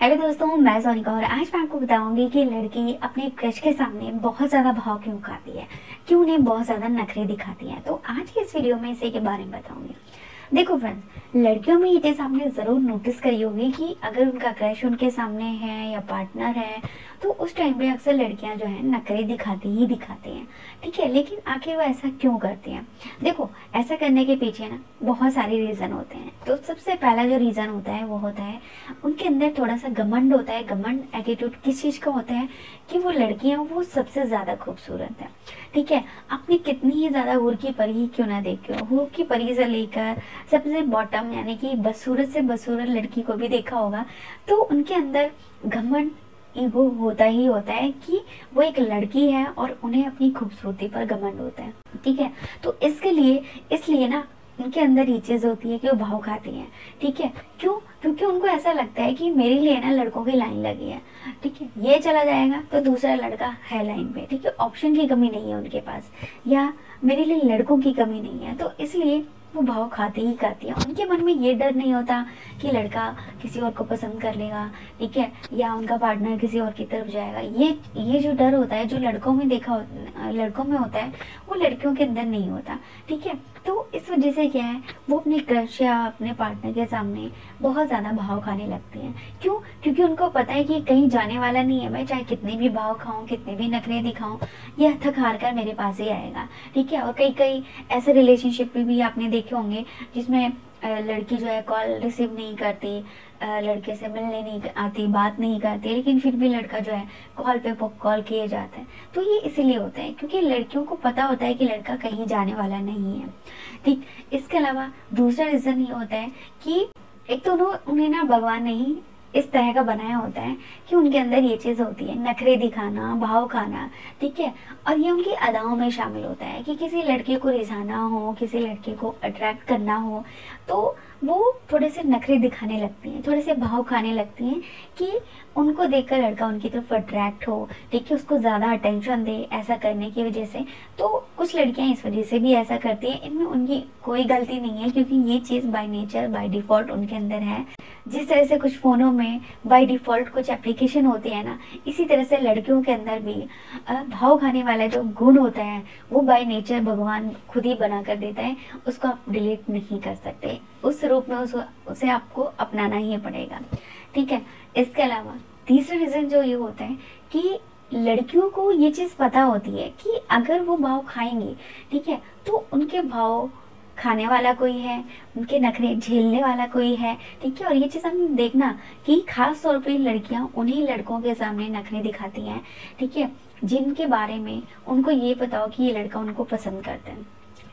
Hello दोस्तों, मैं सोनिका और आज मैं आपको बताऊंगी कि लड़की अपने क्रश के सामने बहुत ज़्यादा भाव क्यों खाती है, क्यों उन्हें बहुत ज़्यादा नखरे दिखाती है। तो आज की इस वीडियो में इसी के बारे में बताऊंगी। देखो फ्रेंड्स, लड़कियों में ये चीज़ आपने ज़रूर नोटिस करी होगी कि अगर उनका क्रश उनके सामने है या पार्टनर है तो उस टाइम पे अक्सर लड़कियां जो है नखरे दिखाती ही दिखाती हैं। ठीक है, लेकिन आखिर वो ऐसा क्यों करती हैं? देखो, ऐसा करने के पीछे ना बहुत सारे रीज़न होते हैं। तो सबसे पहला जो रीज़न होता है वो होता है उनके अंदर थोड़ा सा घमंड होता है। घमंड एटीट्यूड किस चीज़ का होता है कि वो लड़कियां वो सबसे ज़्यादा खूबसूरत है। ठीक है, आपने कितनी ही ज़्यादा हूर की परी क्यों ना देखी हो, हूर की परी से लेकर सबसे बॉटम यानी कि बदसूरत से बदसूरत लड़की को भी देखा होगा, तो उनके अंदर घमंड ईगो होता ही होता है कि वो एक लड़की है और उन्हें अपनी खूबसूरती पर घमंड होता है। ठीक है, तो इसलिए ना उनके अंदर ये चीज़ होती है कि वो भाव खाती हैं। ठीक है, क्यों? क्योंकि उनको ऐसा लगता है कि मेरे लिए ना लड़कों की लाइन लगी है। ठीक है, ये चला जाएगा तो दूसरा लड़का है लाइन पे। ठीक है, ऑप्शन की कमी नहीं है उनके पास, या मेरे लिए लड़कों की कमी नहीं है, तो इसलिए वो भाव खाती ही खाती है। उनके मन में ये डर नहीं होता कि लड़का किसी और को पसंद कर लेगा, ठीक है, या उनका पार्टनर किसी और की तरफ जाएगा। ये जो डर होता है, जो लड़कों में लड़कों में होता है, वो लड़कियों के अंदर नहीं होता। ठीक है, तो इस वजह से क्या है, वो अपने क्रश या अपने पार्टनर के सामने बहुत ज़्यादा भाव खाने लगती हैं। क्यों? क्योंकि उनको पता है कि कहीं जाने वाला नहीं है। मैं चाहे कितने भी भाव खाऊं, कितने भी नखरे दिखाऊं, यह थक हार कर मेरे पास ही आएगा। ठीक है, और कई ऐसे रिलेशनशिप भी आपने देखे होंगे जिसमें लड़की जो है कॉल रिसीव नहीं करती, लड़के से मिलने नहीं आती, बात नहीं करती, लेकिन फिर भी लड़का जो है कॉल पे कॉल किए जाता है। तो ये इसीलिए होता है क्योंकि लड़कियों को पता होता है कि लड़का कहीं जाने वाला नहीं है। ठीक, इसके अलावा दूसरा रीज़न ये होता है कि एक तो उन्हें ना भगवान ने ही इस तरह का बनाया होता है कि उनके अंदर ये चीज़ होती है, नखरे दिखाना, भाव खाना। ठीक है, और ये उनकी अदाओं में शामिल होता है कि किसी लड़के को रिझाना हो, किसी लड़के को अट्रैक्ट करना हो, तो वो थोड़े से नखरे दिखाने लगती हैं, थोड़े से भाव खाने लगती हैं कि उनको देखकर लड़का उनकी तरफ अट्रैक्ट हो। ठीक है, उसको ज़्यादा अटेंशन दे, ऐसा करने की वजह से। तो कुछ लड़कियां इस वजह से भी ऐसा करती हैं। इनमें उनकी कोई गलती नहीं है क्योंकि ये चीज़ बाय नेचर, बाय डिफ़ॉल्ट उनके अंदर है। जिस तरह से कुछ फ़ोनों में बाय डिफ़ॉल्ट कुछ एप्लीकेशन होती है ना, इसी तरह से लड़कियों के अंदर भी भाव खाने वाला जो गुण होता है वो बाय नेचर भगवान खुद ही बना कर देता है। उसको आप डिलीट नहीं कर सकते, उस रूप में उसे आपको अपनाना ही पड़ेगा। ठीक है, इसके अलावा तीसरा रीज़न जो ये होता है कि लड़कियों को ये चीज़ पता होती है कि अगर वो भाव खाएंगी, ठीक है, तो उनके भाव खाने वाला कोई है, उनके नखरे झेलने वाला कोई है। ठीक है, और ये चीज़ हम देखना कि खास तौर पे लड़कियां उन्हीं लड़कों के सामने नखरे दिखाती हैं, ठीक है, जिनके बारे में उनको ये पता हो कि ये लड़का उनको पसंद करता है,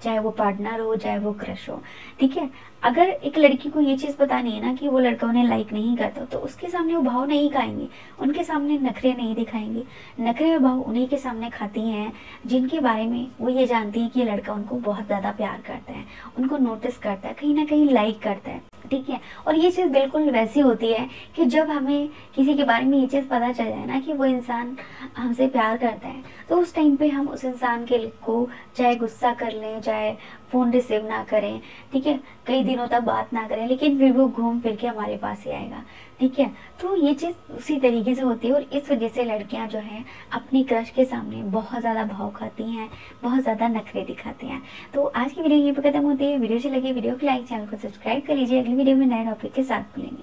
चाहे वो पार्टनर हो, चाहे वो क्रश हो। ठीक है, अगर एक लड़की को ये चीज़ पता नहीं है ना कि वो लड़का उन्हें लाइक नहीं करता, तो उसके सामने वो भाव नहीं खाएंगी, उनके सामने नखरे नहीं दिखाएंगी। नखरे और भाव उन्हीं के सामने खाती हैं जिनके बारे में वो ये जानती है कि ये लड़का उनको बहुत ज़्यादा प्यार करता है, उनको नोटिस करता है, कहीं ना कहीं लाइक करता है। ठीक है, और ये चीज़ बिल्कुल वैसी होती है कि जब हमें किसी के बारे में ये चीज़ पता चल जाए ना कि वो इंसान हमसे प्यार करता है, तो उस टाइम पे हम उस इंसान के को चाहे गुस्सा कर लें, चाहे फ़ोन रिसीव ना करें, ठीक है, कई दिनों तक बात ना करें, लेकिन फिर वो घूम फिर के हमारे पास ही आएगा। ठीक है, तो ये चीज़ उसी तरीके से होती है और इस वजह से लड़कियां जो हैं अपनी क्रश के सामने बहुत ज़्यादा भाव खाती हैं, बहुत ज़्यादा नखरे दिखाती हैं। तो आज की वीडियो यहीं पर खत्म होती है। वीडियो अच्छी लगी वीडियो को लाइक, चैनल को सब्सक्राइब कर लीजिए। अगली वीडियो में नए टॉपिक के साथ मिलेंगे।